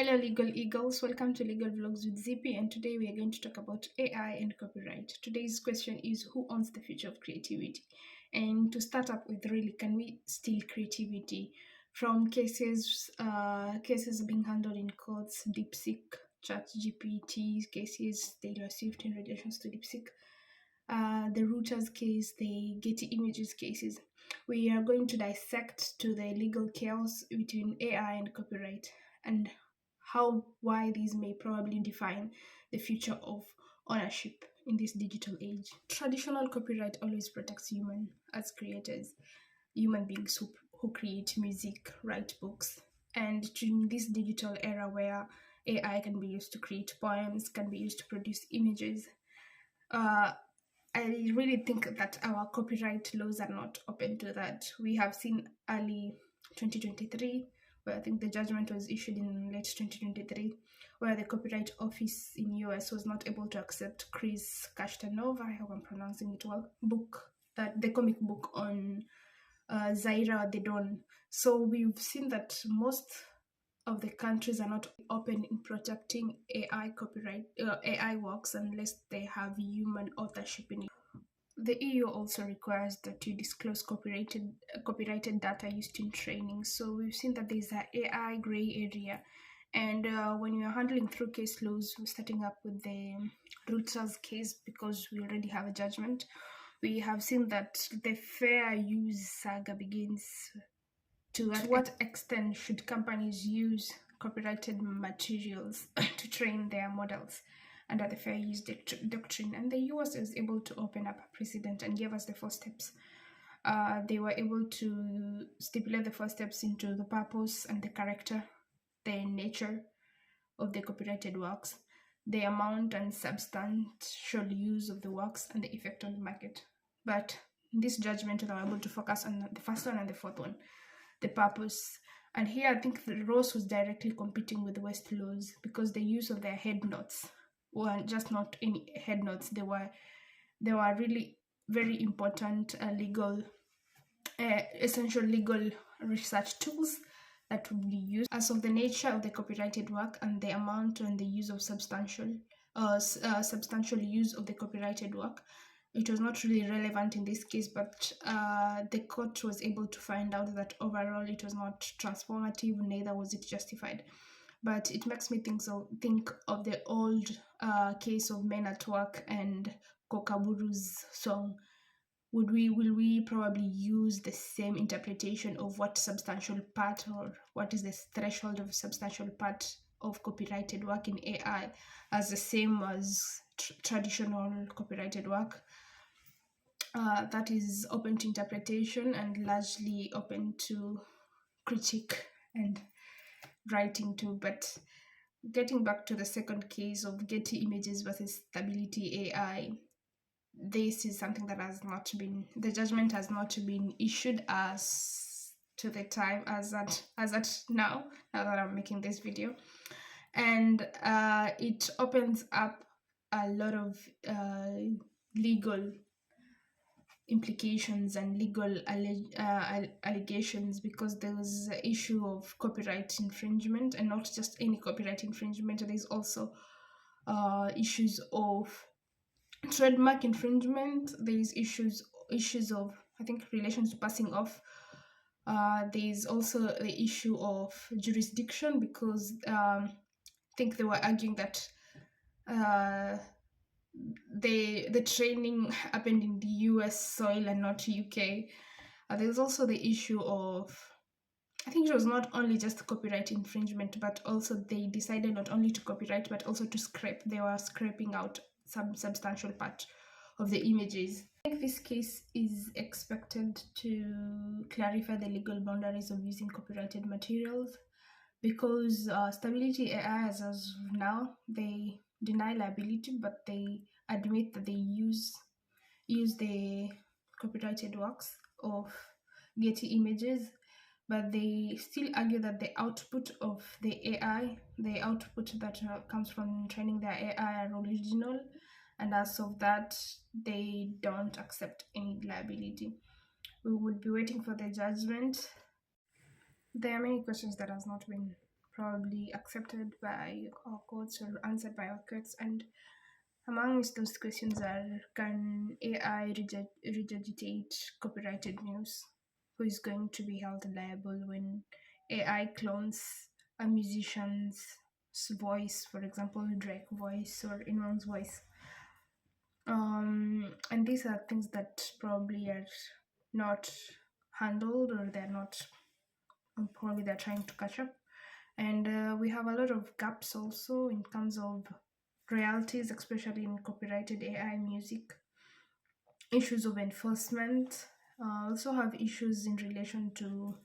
Hello, Legal Eagles. Welcome to Legal Vlogs with ZP, and today we are going to talk about AI and copyright. Today's question is who owns the future of creativity? And to start up with, really, can we steal creativity from cases being handled in courts, DeepSeek, ChatGPT cases, Taylor Swift in relation to DeepSeek, the Reuters case, the Getty Images cases? We are going to dissect to the legal chaos between AI and copyright and why these may probably define the future of ownership in this digital age. Traditional copyright always protects human beings who create music, write books. And during this digital era where AI can be used to create poems, can be used to produce images, I really think that our copyright laws are not open to that. We have seen early 2023, where I think the judgment was issued in late 2023, where the Copyright Office in US was not able to accept Chris Kashtanova, I hope I'm pronouncing it well, the comic book on Zaira the Dawn. So we've seen that most of the countries are not open in protecting AI works unless they have human authorship in it. The EU also requires that you disclose copyrighted data used in training. So we've seen that there's an AI gray area. And when you're handling through case laws, we're starting up with the Reuters case because we already have a judgment. We have seen that the fair use saga begins. To what extent should companies use copyrighted materials to train their models under the fair use doctrine? And the US is able to open up a precedent and give us the first steps. They were able to stipulate the first steps into the purpose and the character, the nature of the copyrighted works, the amount and substantial use of the works, and the effect on the market. But in this judgment, they were able to focus on the first one and the fourth one, the purpose. And here I think the Ross was directly competing with the West laws because the use of their head notes were just not any head notes. They were really very important essential legal research tools that would be used as of the nature of the copyrighted work and the amount and the use of substantial use of the copyrighted work. It was not really relevant in this case, but the court was able to find out that overall it was not transformative, neither was it justified. But it makes me think of the old case of Men at Work and Kokaburu's song. Will we probably use the same interpretation of what substantial part or what is the threshold of substantial part of copyrighted work in AI as the same as traditional copyrighted work? That is open to interpretation and largely open to critique and writing too. But getting back to the second case of Getty Images versus Stability AI, this is something that the judgment has not been issued as to the time as at now that I'm making this video. And it opens up a lot of legal implications and legal allegations, because there was the issue of copyright infringement, and not just any copyright infringement. There's also issues of trademark infringement. There's issues of, I think, relations to passing off. There's also the issue of jurisdiction, because I think they were arguing that the training happened in the US soil and not UK. There's also the issue of, I think it was not only just copyright infringement, but also they decided not only to copyright but also to scrape. They were scraping out some substantial part of the images. I think this case is expected to clarify the legal boundaries of using copyrighted materials, because Stability AI, as of now, they deny liability, but they admit that they use the copyrighted works of Getty Images, but they still argue that the output of the AI, the output that comes from training their AI, are original, and as of that, they don't accept any liability. We would be waiting for the judgment. There are many questions that has not been probably accepted by our courts or answered by our courts. And amongst those questions are, can AI regurgitate copyrighted news? Who is going to be held liable when AI clones a musician's voice, for example, Drake voice or anyone's voice? And these are things that probably are not handled, or they're not, probably they're trying to catch up. And we have a lot of gaps also in terms of royalties, especially in copyrighted AI music, issues of enforcement. Also have issues in relation to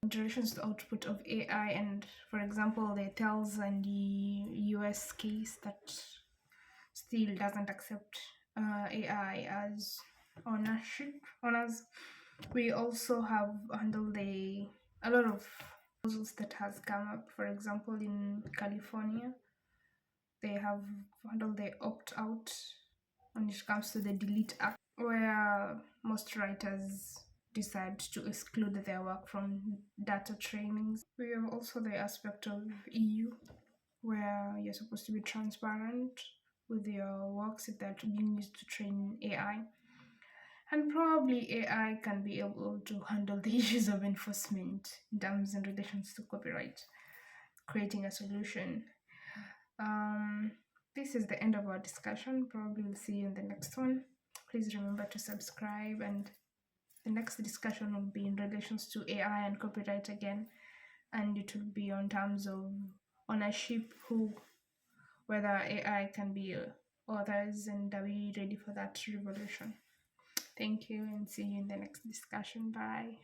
the output of AI, and for example, the Tells and the US case that still doesn't accept AI as owners. We also have handled a lot of proposals that has come up. For example, in California, they have handled the opt out when it comes to the Delete Act, where most writers decide to exclude their work from data trainings. We have also the aspect of EU, where you're supposed to be transparent with your works if they're being used to train AI. And probably AI can be able to handle the issues of enforcement in terms and relations to copyright, creating a solution. This is the end of our discussion. Probably we'll see you in the next one. Please remember to subscribe, and the next discussion will be in relations to AI and copyright again, and it will be on terms of ownership, whether AI can be authors, and are we ready for that revolution? Thank you, and see you in the next discussion. Bye.